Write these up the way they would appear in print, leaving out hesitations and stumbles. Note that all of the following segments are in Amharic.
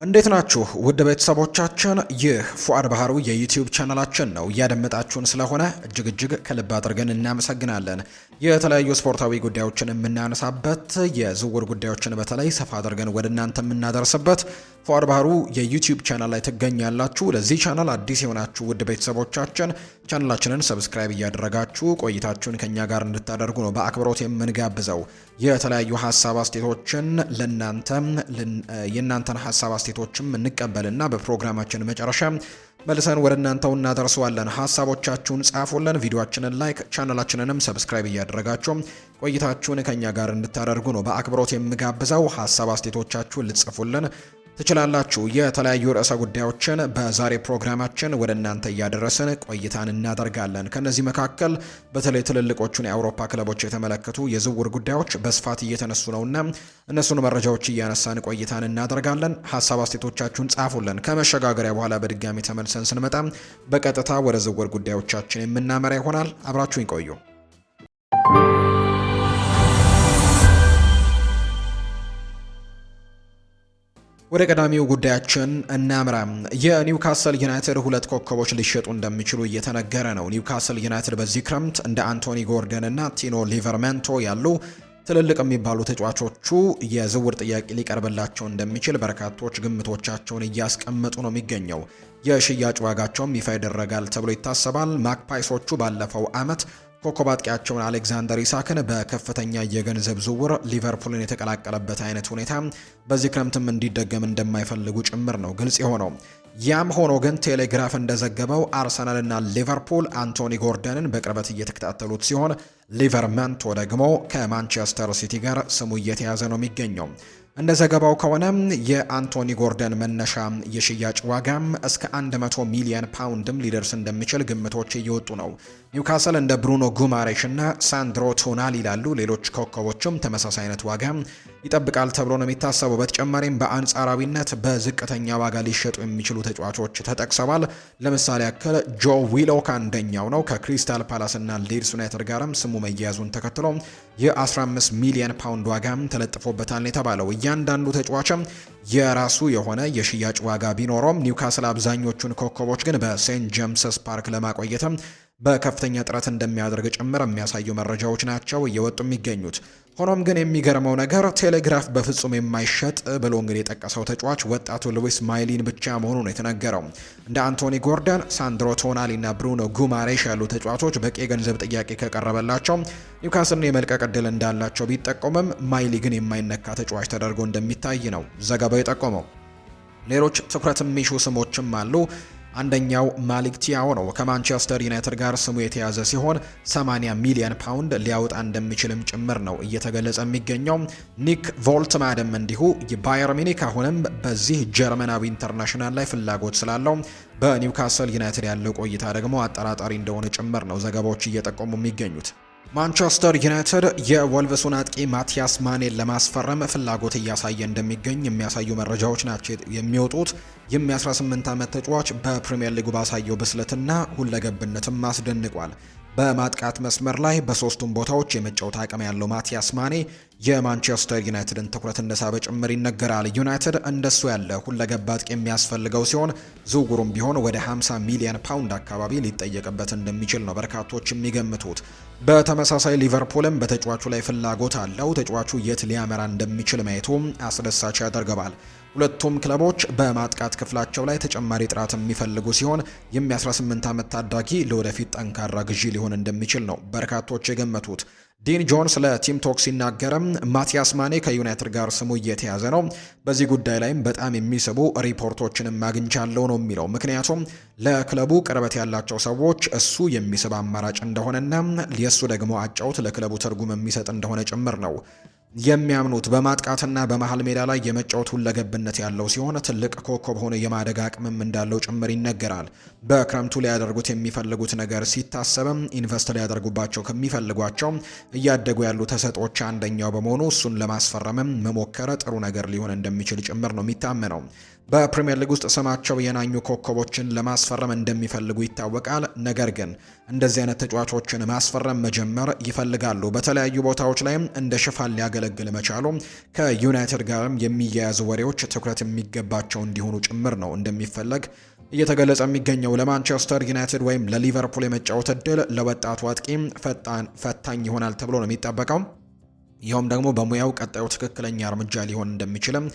እንዴት ናችሁ ውድ ቤተሰቦቻችን? ይህ ፉአድ ባህሩ የዩቲዩብ ቻናላችን ነው። እያደመጣችሁን ስለሆነ እጅግ ከልብ አድርገን እናመሰግናለን። የተለያዩ ስፖርታዊ ጉዳዮችን የምናነሳበት የዝውውር ጉዳዮችን በተለይ ሰፋ አድርገን ወደ እናንተ የምናደርስበት ፉአድ ባህሩ የዩቲዩብ ቻናል ላይ ትገኛላችሁ። ለዚህ ቻናል አዲስ የሆናችሁ ውድ ቤተሰቦቻችን ቻናላችንን ሰብስክራይብ እያደረጋችሁ ቆይታችሁን ከኛ ጋር እንድታደርጉ ነው በአክብሮት የምንጋብዘው። የተለያዩ ሀሳብ አስተያየቶችን የእናንተን ሀሳብ አስተያየቶችም እንቀበልና በፕሮግራማችን መጨረሻ መልሰን ወደ እናንተው እናደርሰዋለን። ሀሳቦቻችሁን ጻፉልን፣ ቪዲዮአችንን ላይክ፣ ቻናላችንንም ሰብስክራይብ እያደረጋችሁ ቆይታችሁን ከኛ ጋር እንድታደርጉ ነው በአክብሮት የምጋብዘው። ሀሳብ አስተያየቶቻችሁን ልጽፉልን ትችላላችሁ። የተለያዩ ርዕሰ ጉዳዮችን በዛሬ ፕሮግራማችን ወደ እናንተ እያደረስን ቆይታን እናደርጋለን። ከነዚህ መካከል በተለይ ትልልቆቹን የአውሮፓ ክለቦች የተመለከቱ የዝውውር ጉዳዮች በስፋት እየተነሱ ነውና እነሱን መረጃዎች እያነሳን ቆይታን እናደርጋለን። ሀሳብ አስተያየቶቻችሁን ጻፉልን። ከመሸጋገሪያ በኋላ በድጋሚ ተመልሰን ስንመጣ በቀጥታ ወደ ዝውውር ጉዳዮቻችን የምናመራ ይሆናል። አብራችሁን ቆዩ። ወደ ቀዳሚው ጉዳያችን እናምራ። የኒውካስል ዩናይትድ ሁለት ኮከቦች ሊሸጡ እንደሚችሉ እየተነገረ ነው። ኒውካስል ዩናይትድ በዚህ ክረምት እንደ አንቶኒ ጎርደን እና ቲኖ ሊቨርመንቶ ያሉ ትልልቅ የሚባሉ ተጫዋቾቹ የዝውውር ጥያቄ ሊቀርብላቸው እንደሚችል በርካቶች ግምቶቻቸውን እያስቀመጡ ነው የሚገኘው። የሽያጭ ዋጋቸውም ይፋ ይደረጋል ተብሎ ይታሰባል። ማክፓይሶቹ ባለፈው ዓመት ኮከብ አጥቂያቸውን አሌክዛንደር ኢሳክን በከፍተኛ የገንዘብ ዝውውር ሊቨርፑልን የተቀላቀለበት አይነት ሁኔታ በዚህ ክረምትም እንዲደገም እንደማይፈልጉ ጭምር ነው ግልጽ የሆነው። ያም ሆኖ ግን ቴሌግራፍ እንደዘገበው አርሰናልና ሊቨርፑል አንቶኒ ጎርደንን በቅርበት እየተከታተሉት ሲሆን ሊቨርመንቶ ደግሞ ከማንቸስተር ሲቲ ጋር ስሙ እየተያዘ ነው የሚገኘው። እንደ ዘገባው ከሆነ የአንቶኒ ጎርደን መነሻ የሽያጭ ዋጋም እስከ 100 ሚሊዮን ፓውንድም ሊደርስ እንደሚችል ግምቶች እየወጡ ነው። ኒውካስል እንደ ብሩኖ ጉማሬሽ እና ሳንድሮ ቶናሊ ላሉ ሌሎች ኮከቦችም ተመሳሳይ አይነት ዋጋ ይጠብቃል ተብሎ ነው የሚታሰበው። በተጨማሪም በአንጻራዊነት በዝቅተኛ ዋጋ ሊሸጡ የሚችሉ ተጫዋቾች ተጠቅሰዋል። ለምሳሌ ያክል ጆ ዊሎክ አንደኛው ነው። ከክሪስታል ፓላስ እና ሊድስ ዩናይትድ ጋርም ስሙ መያያዙን ተከትሎ የ15 ሚሊዮን ፓውንድ ዋጋም ተለጥፎበታል የተባለው። እያንዳንዱ ተጫዋችም የራሱ የሆነ የሽያጭ ዋጋ ቢኖረውም ኒውካስል አብዛኞቹን ኮከቦች ግን በሴንት ጄምስስ ፓርክ ለማቆየትም በከፍተኛ ጥረት እንደሚያደርግ ጭምር የሚያሳዩ መረጃዎች ናቸው እየወጡ የሚገኙት። ሆኖም ግን የሚገርመው ነገር ቴሌግራፍ በፍጹም የማይሸጥ ብሎ እንግዲህ የጠቀሰው ተጫዋች ወጣቱ ሉዊስ ማይሊን ብቻ መሆኑ ነው የተነገረው። እንደ አንቶኒ ጎርደን፣ ሳንድሮ ቶናሊ እና ብሩኖ ጉማሬሽ ያሉ ተጫዋቾች በቂ የገንዘብ ጥያቄ ከቀረበላቸው ኒውካስልን የመልቀቅ ዕድል እንዳላቸው ቢጠቆምም ማይሊ ግን የማይነካ ተጫዋች ተደርጎ እንደሚታይ ነው ዘገባው የጠቆመው። ሌሎች ትኩረት የሚሹ ስሞችም አሉ። አንደኛው ማሊክ ቲያው ነው። ከማንቸስተር ዩናይትድ ጋር ስሙ የተያዘ ሲሆን 80 ሚሊዮን ፓውንድ ሊያወጣ እንደሚችልም ጭምር ነው እየተገለጸ የሚገኘው። ኒክ ቮልትማድም እንዲሁ የባየር ሚኒክ አሁንም በዚህ ጀርመናዊ ኢንተርናሽናል ላይ ፍላጎት ስላለው በኒውካስል ዩናይትድ ያለው ቆይታ ደግሞ አጠራጣሪ እንደሆነ ጭምር ነው ዘገባዎች እየጠቆሙ የሚገኙት። ማንቸስተር ዩናይትድ የወልቭሱን አጥቂ ማቲያስ ማኔን ለማስፈረም ፍላጎት እያሳየ እንደሚገኝ የሚያሳዩ መረጃዎች ናቸው የሚወጡት። የ18 ዓመት ተጫዋች በፕሪሚየር ሊጉ ባሳየው ብስለትና ሁለገብነትም አስደንቋል። በማጥቃት መስመር ላይ በሶስቱም ቦታዎች የመጫወት አቅም ያለው ማቲያስ ማኔ የማንቸስተር ዩናይትድን ትኩረት እንደሳበ ጭምር ይነገራል። ዩናይትድ እንደሱ ያለ ሁለገብ አጥቂ የሚያስፈልገው ሲሆን ዝውውሩም ቢሆን ወደ 50 ሚሊዮን ፓውንድ አካባቢ ሊጠየቅበት እንደሚችል ነው በርካቶች የሚገምቱት። በተመሳሳይ ሊቨርፑልም በተጫዋቹ ላይ ፍላጎት አለው። ተጫዋቹ የት ሊያመራ እንደሚችል ማየቱ አስደሳች ያደርገዋል። ሁለቱም ክለቦች በማጥቃት ክፍላቸው ላይ ተጨማሪ ጥራት የሚፈልጉ ሲሆን የ18 ዓመት ታዳጊ ለወደፊት ጠንካራ ግዢ ሊሆን እንደሚችል ነው በርካቶች የገመቱት። ዲን ጆንስ ለቲም ቶክ ሲናገርም ማቲያስ ማኔ ከዩናይትድ ጋር ስሙ እየተያዘ ነው፣ በዚህ ጉዳይ ላይም በጣም የሚስቡ ሪፖርቶችንም አግኝቻለሁ ነው የሚለው። ምክንያቱም ለክለቡ ቅርበት ያላቸው ሰዎች እሱ የሚስብ አማራጭ እንደሆነና የእሱ ደግሞ አጫውት ለክለቡ ትርጉም የሚሰጥ እንደሆነ ጭምር ነው የሚያምኑት። በማጥቃትና በመሃል ሜዳ ላይ የመጫወት ሁለገብነት ያለው ሲሆን ትልቅ ኮከብ ሆነ የማደግ አቅምም እንዳለው ጭምር ይነገራል። በክረምቱ ሊያደርጉት የሚፈልጉት ነገር ሲታሰብም ኢንቨስት ሊያደርጉባቸው ከሚፈልጓቸው እያደጉ ያሉ ተሰጦች አንደኛው በመሆኑ እሱን ለማስፈረምም መሞከረ ጥሩ ነገር ሊሆን እንደሚችል ጭምር ነው የሚታመነው። በፕሪምየር ሊግ ውስጥ ስማቸው የናኙ ኮከቦችን ለማስፈረም እንደሚፈልጉ ይታወቃል። ነገር ግን እንደዚህ አይነት ተጫዋቾችን ማስፈረም መጀመር ይፈልጋሉ። በተለያዩ ቦታዎች ላይም እንደ ሽፋን ሊያገለግል መቻሉ ከዩናይትድ ጋርም የሚያያዙ ወሬዎች ትኩረት የሚገባቸው እንዲሆኑ ጭምር ነው እንደሚፈለግ እየተገለጸ የሚገኘው። ለማንቸስተር ዩናይትድ ወይም ለሊቨርፑል የመጫወት እድል ለወጣቱ አጥቂም ፈታኝ ይሆናል ተብሎ ነው የሚጠበቀው። ይኸውም ደግሞ በሙያው ቀጣዩ ትክክለኛ እርምጃ ሊሆን እንደሚችልም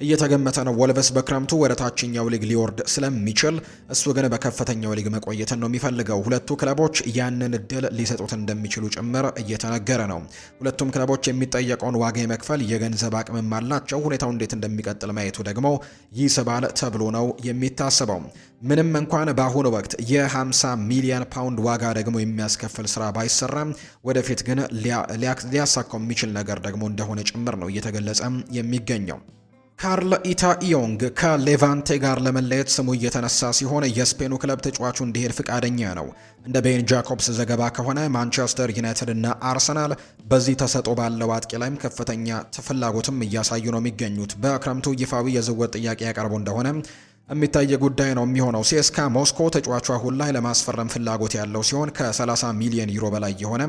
እየተገመተ ነው። ወልቨስ በክረምቱ ወደ ታችኛው ሊግ ሊወርድ ስለሚችል እሱ ግን በከፍተኛው ሊግ መቆየትን ነው የሚፈልገው። ሁለቱ ክለቦች ያንን እድል ሊሰጡት እንደሚችሉ ጭምር እየተነገረ ነው። ሁለቱም ክለቦች የሚጠየቀውን ዋጋ የመክፈል የገንዘብ አቅምም አላቸው። ሁኔታው እንዴት እንደሚቀጥል ማየቱ ደግሞ ይስባል ተብሎ ነው የሚታሰበው። ምንም እንኳን በአሁኑ ወቅት የ50 ሚሊዮን ፓውንድ ዋጋ ደግሞ የሚያስከፍል ስራ ባይሰራም ወደፊት ግን ሊያሳካው የሚችል ነገር ደግሞ እንደሆነ ጭምር ነው እየተገለጸ የሚገኘው። ካርል ኢታኢዮንግ ከሌቫንቴ ጋር ለመለየት ስሙ እየተነሳ ሲሆን የስፔኑ ክለብ ተጫዋቹ እንዲሄድ ፍቃደኛ ነው። እንደ ቤን ጃኮብስ ዘገባ ከሆነ ማንቸስተር ዩናይትድ እና አርሰናል በዚህ ተሰጥኦ ባለው አጥቂ ላይም ከፍተኛ ፍላጎትም እያሳዩ ነው የሚገኙት። በክረምቱ ይፋዊ የዝውውር ጥያቄ ያቀርቡ እንደሆነ የሚታይ ጉዳይ ነው የሚሆነው። ሲኤስካ ሞስኮ ተጫዋቹ አሁን ላይ ለማስፈረም ፍላጎት ያለው ሲሆን ከ30 ሚሊዮን ዩሮ በላይ የሆነ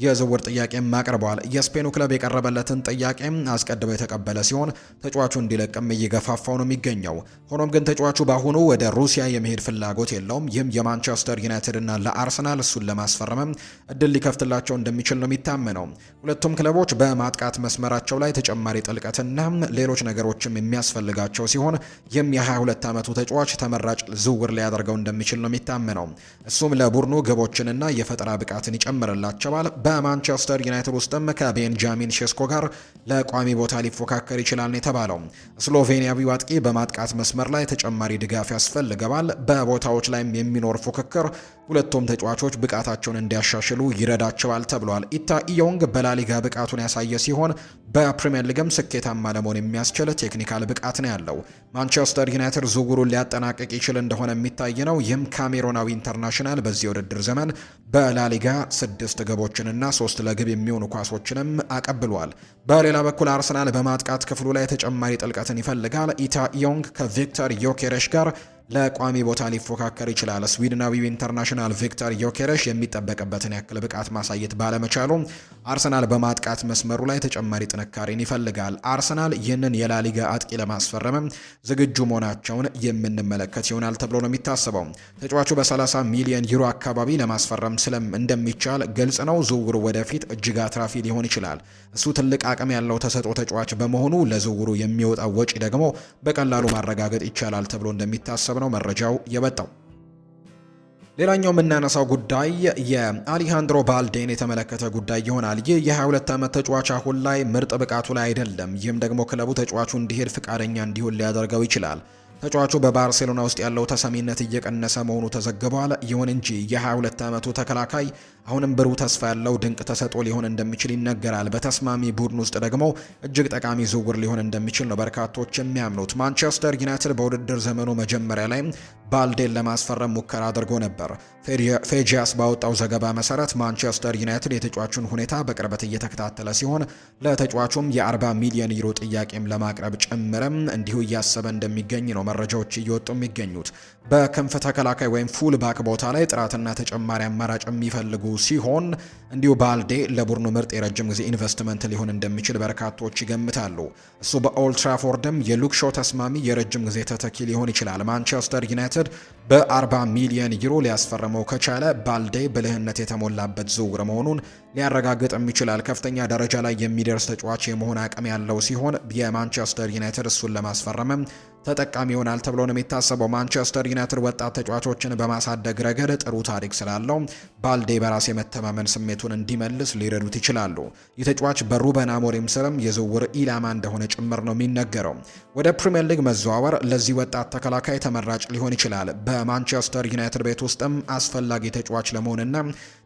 የዝውውር ጥያቄም አቅርበዋል። የስፔኑ ክለብ የቀረበለትን ጥያቄ አስቀድሞ የተቀበለ ሲሆን ተጫዋቹ እንዲለቅም እየገፋፋው ነው የሚገኘው። ሆኖም ግን ተጫዋቹ በአሁኑ ወደ ሩሲያ የመሄድ ፍላጎት የለውም። ይህም የማንቸስተር ዩናይትድ እና ለአርሰናል እሱን ለማስፈረም እድል ሊከፍትላቸው እንደሚችል ነው የሚታመነው። ሁለቱም ክለቦች በማጥቃት መስመራቸው ላይ ተጨማሪ ጥልቀትና ሌሎች ነገሮችም የሚያስፈልጋቸው ሲሆን ይህም የ22 ዓመቱ ተጫዋች ተመራጭ ዝውውር ሊያደርገው እንደሚችል ነው የሚታመነው። እሱም ለቡድኑ ግቦችንና የፈጠራ ብቃትን ይጨምርላቸዋል። በማንቸስተር ዩናይትድ ውስጥም ከቤንጃሚን ሼስኮ ጋር ለቋሚ ቦታ ሊፎካከር ይችላል የተባለው ስሎቬኒያዊው አጥቂ በማጥቃት መስመር ላይ ተጨማሪ ድጋፍ ያስፈልገዋል። በቦታዎች ላይም የሚኖር ፉክክር ሁለቱም ተጫዋቾች ብቃታቸውን እንዲያሻሽሉ ይረዳቸዋል ተብሏል። ኢታኢዮንግ በላሊጋ ብቃቱን ያሳየ ሲሆን በፕሪሚየር ሊግም ስኬታማ ለመሆን የሚያስችል ቴክኒካል ብቃት ነው ያለው። ማንቸስተር ዩናይትድ ዝውውሩን ሊያጠናቅቅ ይችል እንደሆነ የሚታይ ነው። ይህም ካሜሮናዊ ኢንተርናሽናል በዚህ የውድድር ዘመን በላሊጋ 6 ግቦችንና 3 ለግብ የሚሆኑ ኳሶችንም አቀብሏል። በሌላ በኩል አርሰናል በማጥቃት ክፍሉ ላይ ተጨማሪ ጥልቀትን ይፈልጋል። ኢታኢዮንግ ከቪክተር ዮኬሬሽ ጋር ለቋሚ ቦታ ሊፎካከር ይችላል። ስዊድናዊው ኢንተርናሽናል ቪክተር ዮኬሬሽ የሚጠበቅበትን ያክል ብቃት ማሳየት ባለመቻሉ አርሰናል በማጥቃት መስመሩ ላይ ተጨማሪ ጥንካሬን ይፈልጋል። አርሰናል ይህንን የላሊጋ አጥቂ ለማስፈረም ዝግጁ መሆናቸውን የምንመለከት ይሆናል ተብሎ ነው የሚታሰበው። ተጫዋቹ በ30 ሚሊዮን ዩሮ አካባቢ ለማስፈረም እንደሚቻል ግልጽ ነው። ዝውውሩ ወደፊት እጅግ አትራፊ ሊሆን ይችላል። እሱ ትልቅ አቅም ያለው ተሰጥኦ ተጫዋች በመሆኑ ለዝውውሩ የሚወጣው ወጪ ደግሞ በቀላሉ ማረጋገጥ ይቻላል ተብሎ እንደሚታሰብ ነው መረጃው የወጣው። ሌላኛው የምናነሳው ጉዳይ የአሊሃንድሮ ባልዴን የተመለከተ ጉዳይ ይሆናል። ይህ የ22 ዓመት ተጫዋች አሁን ላይ ምርጥ ብቃቱ ላይ አይደለም። ይህም ደግሞ ክለቡ ተጫዋቹ እንዲሄድ ፍቃደኛ እንዲሆን ሊያደርገው ይችላል። ተጫዋቹ በባርሴሎና ውስጥ ያለው ተሰሚነት እየቀነሰ መሆኑ ተዘግቧል። ይሁን እንጂ የ22 ዓመቱ ተከላካይ አሁንም ብሩህ ተስፋ ያለው ድንቅ ተሰጥኦ ሊሆን እንደሚችል ይነገራል። በተስማሚ ቡድን ውስጥ ደግሞ እጅግ ጠቃሚ ዝውውር ሊሆን እንደሚችል ነው በርካቶች የሚያምኑት። ማንቸስተር ዩናይትድ በውድድር ዘመኑ መጀመሪያ ላይ ባልዴን ለማስፈረም ሙከራ አድርጎ ነበር። ፌጂያስ ባወጣው ዘገባ መሰረት ማንቸስተር ዩናይትድ የተጫዋቹን ሁኔታ በቅርበት እየተከታተለ ሲሆን ለተጫዋቹም የ40 ሚሊዮን ዩሮ ጥያቄም ለማቅረብ ጭምርም እንዲሁ እያሰበ እንደሚገኝ ነው መረጃዎች እየወጡ የሚገኙት። በክንፍ ተከላካይ ወይም ፉል ባክ ቦታ ላይ ጥራትና ተጨማሪ አማራጭ የሚፈልጉ ሲሆን እንዲሁ ባልዴ ለቡድኑ ምርጥ የረጅም ጊዜ ኢንቨስትመንት ሊሆን እንደሚችል በርካቶች ይገምታሉ። እሱ በኦልትራፎርድም የሉክሾ ተስማሚ የረጅም ጊዜ ተተኪ ሊሆን ይችላል። ማንቸስተር ዩናይትድ በ40 ሚሊዮን ዩሮ ሊያስፈርመው ከቻለ ባልዴ ብልህነት የተሞላበት ዝውውር መሆኑን ሊያረጋግጥም ይችላል። ከፍተኛ ደረጃ ላይ የሚደርስ ተጫዋች የመሆን አቅም ያለው ሲሆን የማንቸስተር ዩናይትድ እሱን ለማስፈረምም ተጠቃሚ ይሆናል ተብሎ ነው የሚታሰበው። ማንቸስተር ዩናይትድ ወጣት ተጫዋቾችን በማሳደግ ረገድ ጥሩ ታሪክ ስላለው ባልዴ በራስ የመተማመን ስሜቱን እንዲመልስ ሊረዱት ይችላሉ። ይህ ተጫዋች በሩበን አሞሪም ስርም የዝውውር ኢላማ እንደሆነ ጭምር ነው የሚነገረው። ወደ ፕሪሚየር ሊግ መዘዋወር ለዚህ ወጣት ተከላካይ ተመራጭ ሊሆን ይችላል። በማንቸስተር ዩናይትድ ቤት ውስጥም አስፈላጊ ተጫዋች ለመሆንና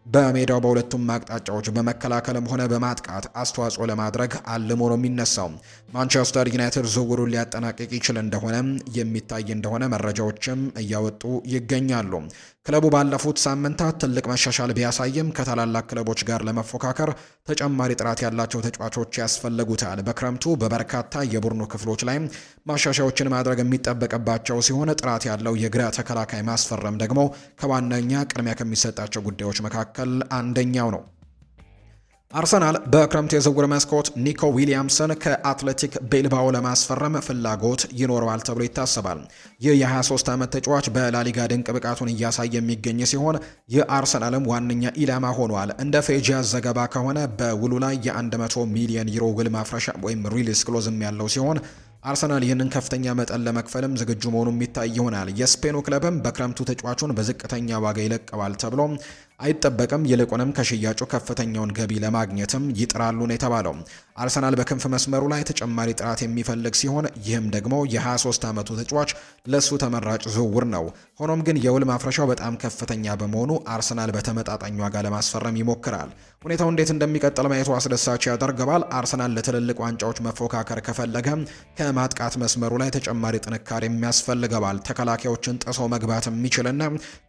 በሜዳው በሁለቱም አቅጣጫዎች በመከላከልም ሆነ በማጥቃት አስተዋጽኦ ለማድረግ አልሞ ነው የሚነሳው። ማንቸስተር ዩናይትድ ዝውውሩን ሊያጠናቅቅ ይችል እንደሆነ የሚታይ እንደሆነ መረጃዎችም እያወጡ ይገኛሉ። ክለቡ ባለፉት ሳምንታት ትልቅ መሻሻል ቢያሳይም ከታላላቅ ክለቦች ጋር ለመፎካከር ተጨማሪ ጥራት ያላቸው ተጫዋቾች ያስፈልጉታል። በክረምቱ በበርካታ የቡድኑ ክፍሎች ላይ ማሻሻያዎችን ማድረግ የሚጠበቅባቸው ሲሆን ጥራት ያለው የግራ ተከላካይ ማስፈረም ደግሞ ከዋነኛ ቅድሚያ ከሚሰጣቸው ጉዳዮች መካከል አንደኛው ነው። አርሰናል በክረምት የዝውውር መስኮት ኒኮ ዊሊያምስን ከአትሌቲክ ቤልባኦ ለማስፈረም ፍላጎት ይኖረዋል ተብሎ ይታሰባል። ይህ የ23 ዓመት ተጫዋች በላሊጋ ድንቅ ብቃቱን እያሳየ የሚገኝ ሲሆን የአርሰናልም ዋነኛ ኢላማ ሆኗል። እንደ ፌጂያስ ዘገባ ከሆነ በውሉ ላይ የ100 ሚሊዮን ዩሮ ውል ማፍረሻ ወይም ሪሊስ ክሎዝም ያለው ሲሆን አርሰናል ይህንን ከፍተኛ መጠን ለመክፈልም ዝግጁ መሆኑ የሚታይ ይሆናል። የስፔኑ ክለብም በክረምቱ ተጫዋቹን በዝቅተኛ ዋጋ ይለቀዋል ተብሎ አይጠበቅም። ይልቁንም ከሽያጩ ከፍተኛውን ገቢ ለማግኘትም ይጥራሉ ነው የተባለው። አርሰናል በክንፍ መስመሩ ላይ ተጨማሪ ጥራት የሚፈልግ ሲሆን ይህም ደግሞ የ23 ዓመቱ ተጫዋች ለሱ ተመራጭ ዝውውር ነው። ሆኖም ግን የውል ማፍረሻው በጣም ከፍተኛ በመሆኑ አርሰናል በተመጣጣኝ ዋጋ ለማስፈረም ይሞክራል። ሁኔታው እንዴት እንደሚቀጥል ማየቱ አስደሳች ያደርገዋል። አርሰናል ለትልልቅ ዋንጫዎች መፎካከር ከፈለገ ከማጥቃት መስመሩ ላይ ተጨማሪ ጥንካሬ የሚያስፈልገዋል። ተከላካዮችን ጥሶ መግባት የሚችልና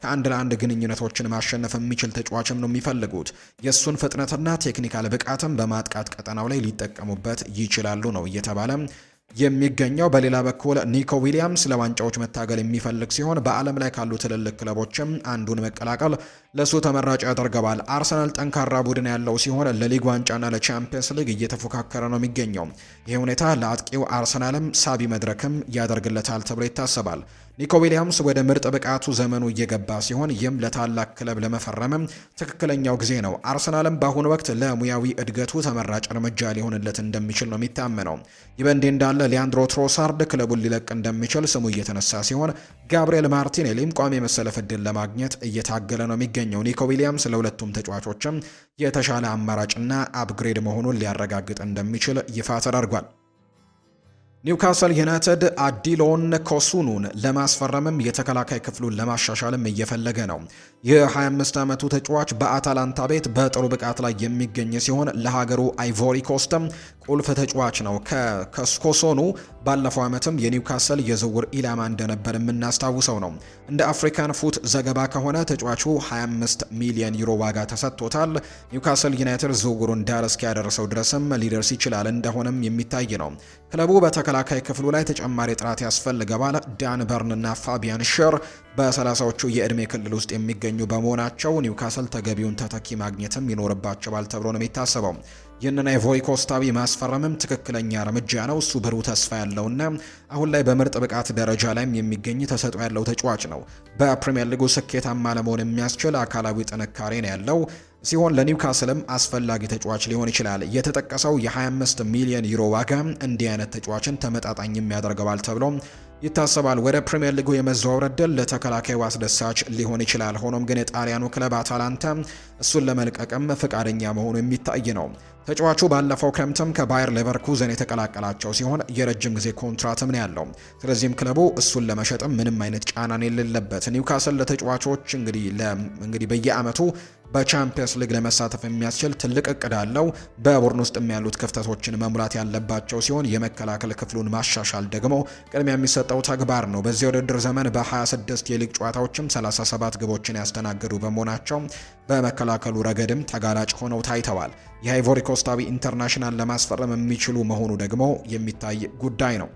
ከአንድ ለአንድ ግንኙነቶችን ማሸነፍ የሚችል ተጫዋችም ነው የሚፈልጉት። የሱን ፍጥነትና ቴክኒካል ብቃትም በማጥቃት ቀጠናው ላይ ሊጠቀሙበት ይችላሉ ነው እየተባለ የሚገኘው። በሌላ በኩል ኒኮ ዊሊያምስ ለዋንጫዎች መታገል የሚፈልግ ሲሆን በዓለም ላይ ካሉ ትልልቅ ክለቦችም አንዱን መቀላቀል ለሱ ተመራጭ ያደርገዋል። አርሰናል ጠንካራ ቡድን ያለው ሲሆን ለሊግ ዋንጫና ለቻምፒየንስ ሊግ እየተፎካከረ ነው የሚገኘው። ይህ ሁኔታ ለአጥቂው አርሰናልም ሳቢ መድረክም ያደርግለታል ተብሎ ይታሰባል። ኒኮ ዊሊያምስ ወደ ምርጥ ብቃቱ ዘመኑ እየገባ ሲሆን ይህም ለታላቅ ክለብ ለመፈረምም ትክክለኛው ጊዜ ነው። አርሰናልም በአሁኑ ወቅት ለሙያዊ እድገቱ ተመራጭ እርምጃ ሊሆንለት እንደሚችል ነው የሚታመነው። ይህ በእንዲህ እንዳለ ሊያንድሮ ትሮሳርድ ክለቡን ሊለቅ እንደሚችል ስሙ እየተነሳ ሲሆን ጋብሪኤል ማርቲኔሊም ቋሚ የመሰለፍ ዕድል ለማግኘት እየታገለ ነው የሚገኘው። ኒኮ ዊሊያምስ ለሁለቱም ተጫዋቾችም የተሻለ አማራጭና አፕግሬድ መሆኑን ሊያረጋግጥ እንደሚችል ይፋ ተደርጓል። ኒውካስል ዩናይትድ አዲሎን ኮሱኑን ለማስፈረምም የተከላካይ ክፍሉን ለማሻሻልም እየፈለገ ነው። የ25 ዓመቱ ተጫዋች በአታላንታ ቤት በጥሩ ብቃት ላይ የሚገኝ ሲሆን ለሀገሩ አይቮሪ ኮስትም ቁልፍ ተጫዋች ነው። ከኮሶኑ ባለፈው ዓመትም የኒውካስል የዝውውር ኢላማ እንደነበር የምናስታውሰው ነው። እንደ አፍሪካን ፉት ዘገባ ከሆነ ተጫዋቹ 25 ሚሊዮን ዩሮ ዋጋ ተሰጥቶታል። ኒውካስል ዩናይትድ ዝውውሩን ዳር እስኪያደርሰው ድረስም ሊደርስ ይችላል እንደሆነም የሚታይ ነው። ክለቡ በተከላካይ ክፍሉ ላይ ተጨማሪ ጥራት ያስፈልገዋል። ዳን በርንና ፋቢያን ሸር በ30ዎቹ የዕድሜ ክልል ውስጥ የሚገኙ በመሆናቸው ኒውካስል ተገቢውን ተተኪ ማግኘትም ይኖርባቸዋል ተብሎ ነው የሚታሰበው። ይህንን አይቮሪ ኮስታዊ ማስፈረምም ትክክለኛ እርምጃ ነው። እሱ ብሩህ ተስፋ ያለውና አሁን ላይ በምርጥ ብቃት ደረጃ ላይም የሚገኝ ተሰጥኦ ያለው ተጫዋች ነው። በፕሪሚየር ሊጉ ስኬታማ ለመሆን የሚያስችል አካላዊ ጥንካሬ ነው ያለው ሲሆን ለኒውካስልም አስፈላጊ ተጫዋች ሊሆን ይችላል። የተጠቀሰው የ25 ሚሊዮን ዩሮ ዋጋ እንዲህ አይነት ተጫዋችን ተመጣጣኝም ያደርገዋል ተብሎ ይታሰባል። ወደ ፕሪሚየር ሊጉ የመዘዋወር ዕድል ለተከላካዩ አስደሳች ሊሆን ይችላል። ሆኖም ግን የጣሊያኑ ክለብ አታላንታ እሱን ለመልቀቅም ፈቃደኛ መሆኑ የሚታይ ነው። ተጫዋቹ ባለፈው ክረምትም ከባየር ሌቨርኩዘን የተቀላቀላቸው ሲሆን የረጅም ጊዜ ኮንትራትም ነው ያለው። ስለዚህም ክለቡ እሱን ለመሸጥም ምንም አይነት ጫናን የሌለበት። ኒውካስል ለተጫዋቾች እንግዲህ በየአመቱ በቻምፒየንስ ሊግ ለመሳተፍ የሚያስችል ትልቅ እቅድ አለው። በቡድን ውስጥ ያሉት ክፍተቶችን መሙላት ያለባቸው ሲሆን የመከላከል ክፍሉን ማሻሻል ደግሞ ቅድሚያ የሚሰጠው ተግባር ነው። በዚህ ውድድር ዘመን በ26 የሊግ ጨዋታዎችም 37 ግቦችን ያስተናገዱ በመሆናቸው በመከላከሉ ረገድም ተጋላጭ ሆነው ታይተዋል። የአይቮሪ ኮስታዊ ኢንተርናሽናል ለማስፈረም የሚችሉ መሆኑ ደግሞ የሚታይ ጉዳይ ነው።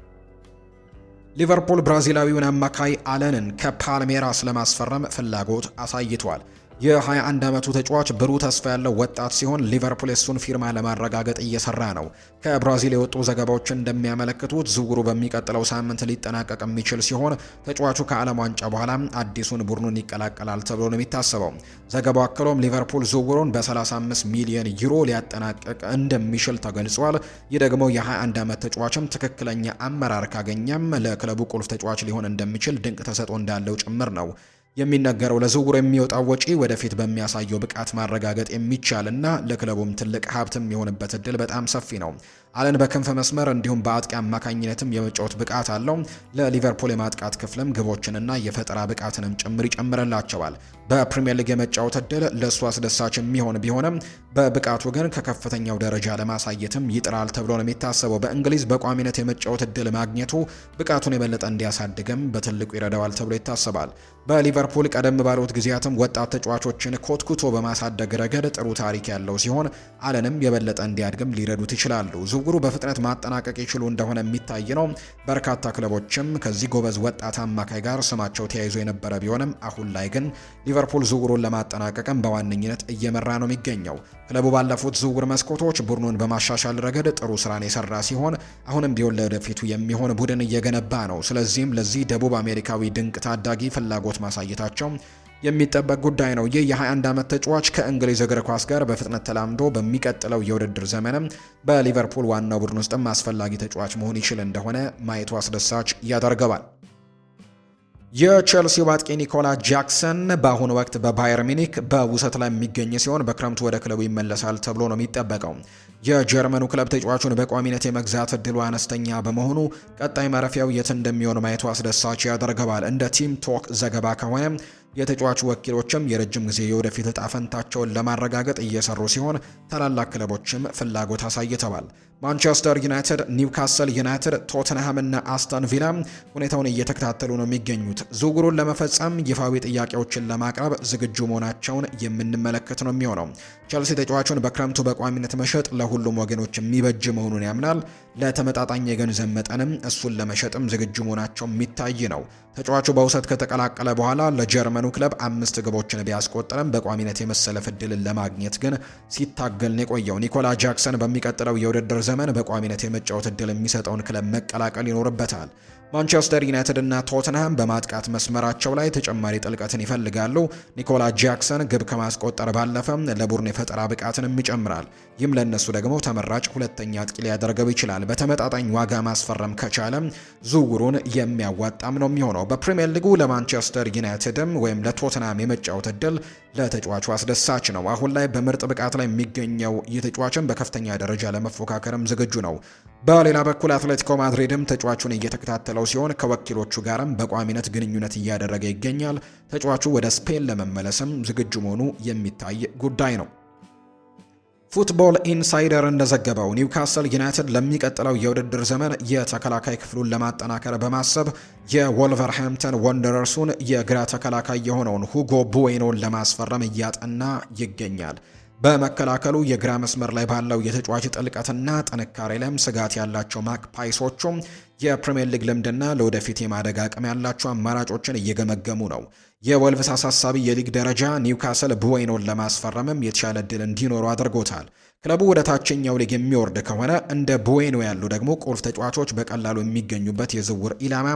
ሊቨርፑል ብራዚላዊውን አማካይ አለንን ከፓልሜራስ ለማስፈረም ፍላጎት አሳይቷል። የ21 ዓመቱ ተጫዋች ብሩህ ተስፋ ያለው ወጣት ሲሆን ሊቨርፑል የሱን ፊርማ ለማረጋገጥ እየሰራ ነው። ከብራዚል የወጡ ዘገባዎች እንደሚያመለክቱት ዝውውሩ በሚቀጥለው ሳምንት ሊጠናቀቅ የሚችል ሲሆን ተጫዋቹ ከዓለም ዋንጫ በኋላ አዲሱን ቡድኑን ይቀላቀላል ተብሎ ነው የሚታሰበው። ዘገባው አክሎም ሊቨርፑል ዝውውሩን በ35 ሚሊዮን ዩሮ ሊያጠናቅቅ እንደሚችል ተገልጿል። ይህ ደግሞ የ21 ዓመት ተጫዋችም ትክክለኛ አመራር ካገኘም ለክለቡ ቁልፍ ተጫዋች ሊሆን እንደሚችል ድንቅ ተሰጥኦ እንዳለው ጭምር ነው የሚነገረው። ለዝውውሩ የሚወጣው ወጪ ወደፊት በሚያሳየው ብቃት ማረጋገጥ የሚቻልና ለክለቡም ትልቅ ሀብት የሚሆንበት እድል በጣም ሰፊ ነው። አለን በክንፍ መስመር እንዲሁም በአጥቂ አማካኝነትም የመጫወት ብቃት አለው። ለሊቨርፑል የማጥቃት ክፍልም ግቦችንና የፈጠራ ብቃትንም ጭምር ይጨምርላቸዋል። በፕሪሚየር ሊግ የመጫወት እድል ለእሱ አስደሳች የሚሆን ቢሆንም በብቃቱ ግን ከከፍተኛው ደረጃ ለማሳየትም ይጥራል ተብሎ ነው የሚታሰበው። በእንግሊዝ በቋሚነት የመጫወት እድል ማግኘቱ ብቃቱን የበለጠ እንዲያሳድግም በትልቁ ይረዳዋል ተብሎ ይታሰባል። በሊቨርፑል ቀደም ባሉት ጊዜያትም ወጣት ተጫዋቾችን ኮትኩቶ በማሳደግ ረገድ ጥሩ ታሪክ ያለው ሲሆን አለንም የበለጠ እንዲያድግም ሊረዱት ይችላሉ። ዝውውሩ በፍጥነት ማጠናቀቅ ይችሉ እንደሆነ የሚታይ ነው። በርካታ ክለቦችም ከዚህ ጎበዝ ወጣት አማካይ ጋር ስማቸው ተያይዞ የነበረ ቢሆንም አሁን ላይ ግን ሊቨርፑል ዝውውሩን ለማጠናቀቅም በዋነኝነት እየመራ ነው የሚገኘው። ክለቡ ባለፉት ዝውውር መስኮቶች ቡድኑን በማሻሻል ረገድ ጥሩ ስራን የሰራ ሲሆን አሁንም ቢሆን ለወደፊቱ የሚሆን ቡድን እየገነባ ነው። ስለዚህም ለዚህ ደቡብ አሜሪካዊ ድንቅ ታዳጊ ፍላጎት ማሳየታቸው የሚጠበቅ ጉዳይ ነው። ይህ የ21 ዓመት ተጫዋች ከእንግሊዝ እግር ኳስ ጋር በፍጥነት ተላምዶ በሚቀጥለው የውድድር ዘመንም በሊቨርፑል ዋናው ቡድን ውስጥም አስፈላጊ ተጫዋች መሆን ይችል እንደሆነ ማየቱ አስደሳች ያደርገዋል። የቼልሲው አጥቂ ኒኮላ ጃክሰን በአሁኑ ወቅት በባየር ሚኒክ በውሰት ላይ የሚገኝ ሲሆን በክረምቱ ወደ ክለቡ ይመለሳል ተብሎ ነው የሚጠበቀው። የጀርመኑ ክለብ ተጫዋቹን በቋሚነት የመግዛት እድሉ አነስተኛ በመሆኑ ቀጣይ ማረፊያው የት እንደሚሆን ማየቱ አስደሳች ያደርገዋል። እንደ ቲም ቶክ ዘገባ ከሆነ የተጫዋቹ ወኪሎችም የረጅም ጊዜ የወደፊት እጣ ፈንታቸውን ለማረጋገጥ እየሰሩ ሲሆን ታላላቅ ክለቦችም ፍላጎት አሳይተዋል። ማንቸስተር ዩናይትድ፣ ኒውካስል ዩናይትድ፣ ቶተንሃም እና አስተን ቪላ ሁኔታውን እየተከታተሉ ነው የሚገኙት። ዝውውሩን ለመፈጸም ይፋዊ ጥያቄዎችን ለማቅረብ ዝግጁ መሆናቸውን የምንመለከት ነው የሚሆነው። ቸልሲ ተጫዋቹን በክረምቱ በቋሚነት መሸጥ ለሁሉም ወገኖች የሚበጅ መሆኑን ያምናል። ለተመጣጣኝ የገንዘብ መጠንም እሱን ለመሸጥም ዝግጁ መሆናቸው የሚታይ ነው። ተጫዋቹ በውሰት ከተቀላቀለ በኋላ ለጀርመኑ ክለብ 5 ግቦችን ቢያስቆጥርም በቋሚነት የመሰለፍ እድልን ለማግኘት ግን ሲታገል ነው የቆየው። ኒኮላ ጃክሰን በሚቀጥለው የውድድር ዘመን በቋሚነት የመጫወት እድል የሚሰጠውን ክለብ መቀላቀል ይኖርበታል። ማንቸስተር ዩናይትድ እና ቶተንሃም በማጥቃት መስመራቸው ላይ ተጨማሪ ጥልቀትን ይፈልጋሉ። ኒኮላ ጃክሰን ግብ ከማስቆጠር ባለፈ ለቡድን የፈጠራ ብቃትንም ይጨምራል። ይህም ለእነሱ ደግሞ ተመራጭ ሁለተኛ አጥቂ ሊያደርገው ይችላል። በተመጣጣኝ ዋጋ ማስፈረም ከቻለ ዝውውሩን የሚያዋጣም ነው የሚሆነው። በፕሪሚየር ሊጉ ለማንቸስተር ዩናይትድም ወይም ለቶተንሃም የመጫወት እድል ለተጫዋቹ አስደሳች ነው። አሁን ላይ በምርጥ ብቃት ላይ የሚገኘው ይህ ተጫዋችም በከፍተኛ ደረጃ ለመፎካከርም ዝግጁ ነው። በሌላ በኩል አትሌቲኮ ማድሪድም ተጫዋቹን እየተከታተለው ሲሆን ከወኪሎቹ ጋርም በቋሚነት ግንኙነት እያደረገ ይገኛል። ተጫዋቹ ወደ ስፔን ለመመለስም ዝግጁ መሆኑ የሚታይ ጉዳይ ነው። ፉትቦል ኢንሳይደር እንደዘገበው ኒውካስል ዩናይትድ ለሚቀጥለው የውድድር ዘመን የተከላካይ ክፍሉን ለማጠናከር በማሰብ የወልቨርሃምፕተን ወንደረርሱን የግራ ተከላካይ የሆነውን ሁጎ ቡዌኖን ለማስፈረም እያጠና ይገኛል። በመከላከሉ የግራ መስመር ላይ ባለው የተጫዋች ጥልቀትና ጥንካሬ ላይም ስጋት ያላቸው ማክፓይሶቹም የፕሪሚየር ሊግ ልምድና ለወደፊት የማደግ አቅም ያላቸው አማራጮችን እየገመገሙ ነው። የወልቭስ አሳሳቢ የሊግ ደረጃ ኒውካስል ቡዌኖን ለማስፈረምም የተሻለ እድል እንዲኖሩ አድርጎታል። ክለቡ ወደ ታችኛው ሊግ የሚወርድ ከሆነ እንደ ቡዌኖ ያሉ ደግሞ ቁልፍ ተጫዋቾች በቀላሉ የሚገኙበት የዝውውር ኢላማ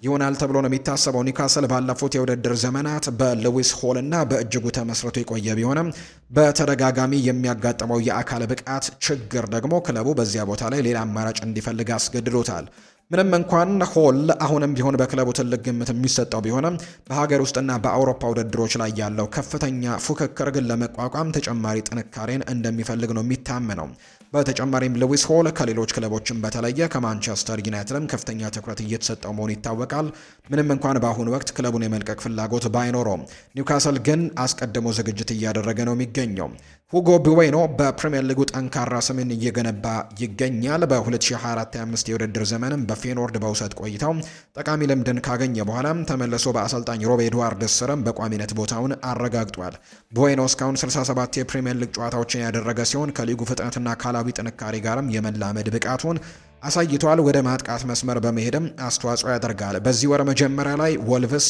ይሆናል ተብሎ ነው የሚታሰበው። ኒውካስል ባለፉት የውድድር ዘመናት በሉዊስ ሆል እና በእጅጉ ተመስርቶ የቆየ ቢሆንም በተደጋጋሚ የሚያጋጥመው የአካል ብቃት ችግር ደግሞ ክለቡ በዚያ ቦታ ላይ ሌላ አማራጭ እንዲፈልግ አስገድዶታል። ምንም እንኳን ሆል አሁንም ቢሆን በክለቡ ትልቅ ግምት የሚሰጠው ቢሆንም በሀገር ውስጥና በአውሮፓ ውድድሮች ላይ ያለው ከፍተኛ ፉክክር ግን ለመቋቋም ተጨማሪ ጥንካሬን እንደሚፈልግ ነው የሚታመነው። በተጨማሪም ሉዊስ ሆል ከሌሎች ክለቦችም በተለየ ከማንቸስተር ዩናይትድም ከፍተኛ ትኩረት እየተሰጠው መሆኑ ይታወቃል። ምንም እንኳን በአሁኑ ወቅት ክለቡን የመልቀቅ ፍላጎት ባይኖረውም ኒውካስል ግን አስቀድሞ ዝግጅት እያደረገ ነው የሚገኘው። ሁጎ ቡዌኖ በፕሪሚየር ሊጉ ጠንካራ ስምን እየገነባ ይገኛል። በ2024/25 የውድድር ዘመንም በፌኖርድ በውሰት ቆይታው ጠቃሚ ልምድን ካገኘ በኋላ ተመልሶ በአሰልጣኝ ሮብ ኤድዋርድስ ስርም በቋሚነት ቦታውን አረጋግጧል። ቡዌኖ እስካሁን 67 የፕሪሚየር ሊግ ጨዋታዎችን ያደረገ ሲሆን ከሊጉ ፍጥነትና አካላዊ ጥንካሬ ጋርም የመላመድ ብቃቱን አሳይቷል። ወደ ማጥቃት መስመር በመሄድም አስተዋጽኦ ያደርጋል። በዚህ ወር መጀመሪያ ላይ ወልቭስ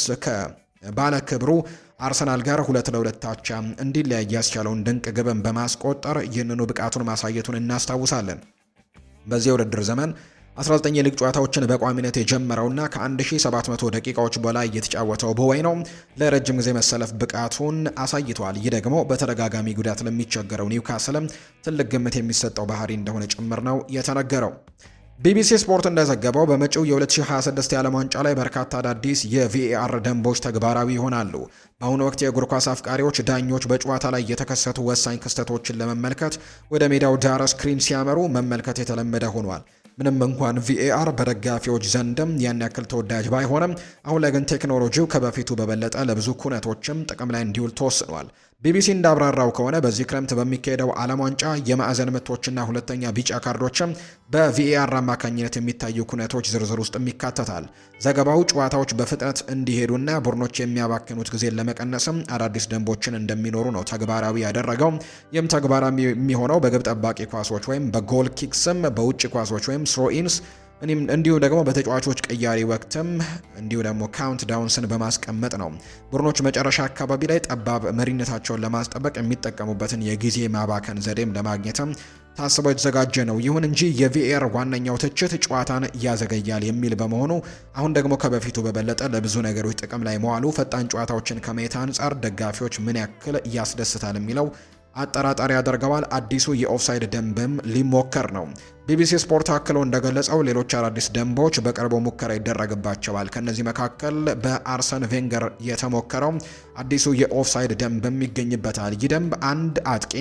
ባለ ክብሩ አርሰናል ጋር 2-2 አቻ እንዲለያይ ያስቻለውን ድንቅ ግብን በማስቆጠር ይህንኑ ብቃቱን ማሳየቱን እናስታውሳለን። በዚህ የውድድር ዘመን 19 የሊግ ጨዋታዎችን በቋሚነት የጀመረውና ከ1700 ደቂቃዎች በላይ የተጫወተው ቡዌኖ ለረጅም ጊዜ መሰለፍ ብቃቱን አሳይቷል። ይህ ደግሞ በተደጋጋሚ ጉዳት ለሚቸገረው ኒውካስልም ትልቅ ግምት የሚሰጠው ባህሪ እንደሆነ ጭምር ነው የተነገረው። ቢቢሲ ስፖርት እንደዘገበው በመጪው የ2026 የዓለም ዋንጫ ላይ በርካታ አዳዲስ የቪኤአር ደንቦች ተግባራዊ ይሆናሉ። በአሁኑ ወቅት የእግር ኳስ አፍቃሪዎች ዳኞች በጨዋታ ላይ የተከሰቱ ወሳኝ ክስተቶችን ለመመልከት ወደ ሜዳው ዳር ስክሪን ሲያመሩ መመልከት የተለመደ ሆኗል። ምንም እንኳን ቪኤአር በደጋፊዎች ዘንድም ያን ያክል ተወዳጅ ባይሆንም አሁን ላይ ግን ቴክኖሎጂው ከበፊቱ በበለጠ ለብዙ ኩነቶችም ጥቅም ላይ እንዲውል ተወስኗል። ቢቢሲ እንዳብራራው ከሆነ በዚህ ክረምት በሚካሄደው ዓለም ዋንጫ የማዕዘን ምቶችና ሁለተኛ ቢጫ ካርዶችም በቪኤአር አማካኝነት የሚታዩ ኩነቶች ዝርዝር ውስጥም ይካተታል። ዘገባው ጨዋታዎች በፍጥነት እንዲሄዱና ቡድኖች የሚያባክኑት ጊዜን ለመቀነስም አዳዲስ ደንቦችን እንደሚኖሩ ነው ተግባራዊ ያደረገው። ይህም ተግባራዊ የሚሆነው በግብ ጠባቂ ኳሶች ወይም በጎል ኪክስም፣ በውጭ ኳሶች ወይም ስሮኢንስ እንዲሁ ደግሞ በተጫዋቾች ቅያሪ ወቅትም እንዲሁ ደግሞ ካውንት ዳውንስን በማስቀመጥ ነው። ቡድኖች መጨረሻ አካባቢ ላይ ጠባብ መሪነታቸውን ለማስጠበቅ የሚጠቀሙበትን የጊዜ ማባከን ዘዴም ለማግኘትም ታስቦ የተዘጋጀ ነው። ይሁን እንጂ የቪኤአር ዋነኛው ትችት ጨዋታን ያዘገያል የሚል በመሆኑ አሁን ደግሞ ከበፊቱ በበለጠ ለብዙ ነገሮች ጥቅም ላይ መዋሉ ፈጣን ጨዋታዎችን ከማየት አንጻር ደጋፊዎች ምን ያክል ያስደስታል የሚለው አጠራጣሪ ያደርገዋል። አዲሱ የኦፍሳይድ ደንብም ሊሞከር ነው። ቢቢሲ ስፖርት አክሎ እንደገለጸው ሌሎች አዳዲስ ደንቦች በቅርቡ ሙከራ ይደረግባቸዋል። ከነዚህ መካከል በአርሰን ቬንገር የተሞከረው አዲሱ የኦፍሳይድ ደንብም ይገኝበታል። ይህ ደንብ አንድ አጥቂ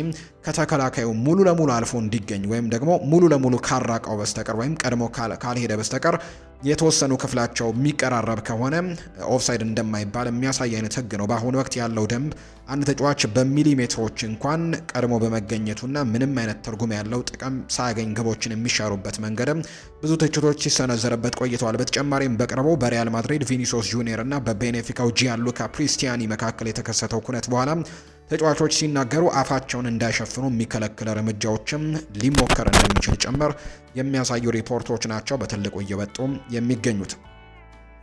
ከተከላካዩ ሙሉ ለሙሉ አልፎ እንዲገኝ ወይም ደግሞ ሙሉ ለሙሉ ካራቀው በስተቀር ወይም ቀድሞ ካልሄደ በስተቀር የተወሰኑ ክፍላቸው የሚቀራረብ ከሆነ ኦፍሳይድ እንደማይባል የሚያሳይ አይነት ህግ ነው። በአሁኑ ወቅት ያለው ደንብ አንድ ተጫዋች በሚሊሜትሮች እንኳን ቀድሞ በመገኘቱና ምንም አይነት ትርጉም ያለው ጥቅም ሳያገኝ ግቦችን የሚሻሩበት መንገድም ብዙ ትችቶች ሲሰነዘረበት ቆይተዋል። በተጨማሪም በቅርቡ በሪያል ማድሪድ ቪኒሲዮስ ጁኒየር እና በቤኔፊካው ጂያንሉካ ክሪስቲያኒ መካከል የተከሰተው ኩነት በኋላ ተጫዋቾች ሲናገሩ አፋቸውን እንዳይሸፍኑ የሚከለክል እርምጃዎችም ሊሞከር እንደሚችል ጭምር የሚያሳዩ ሪፖርቶች ናቸው በትልቁ እየወጡ የሚገኙት።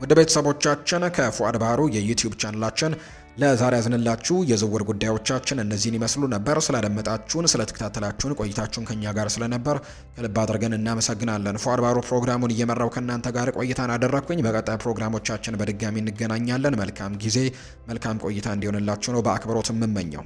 ወደ ቤተሰቦቻችን ከፉአድ ባህሩ የዩቲዩብ ቻናላችን ለዛሬ ያዝንላችሁ የዝውውር ጉዳዮቻችን እነዚህን ይመስሉ ነበር። ስላደመጣችሁን፣ ስለተከታተላችሁን፣ ቆይታችሁን ከኛ ጋር ስለነበር ከልብ አድርገን እናመሰግናለን። ፉአድ ባህሩ ፕሮግራሙን እየመራው ከእናንተ ጋር ቆይታን አደረግኩኝ። በቀጣይ ፕሮግራሞቻችን በድጋሚ እንገናኛለን። መልካም ጊዜ፣ መልካም ቆይታ እንዲሆንላችሁ ነው በአክብሮት የምመኘው።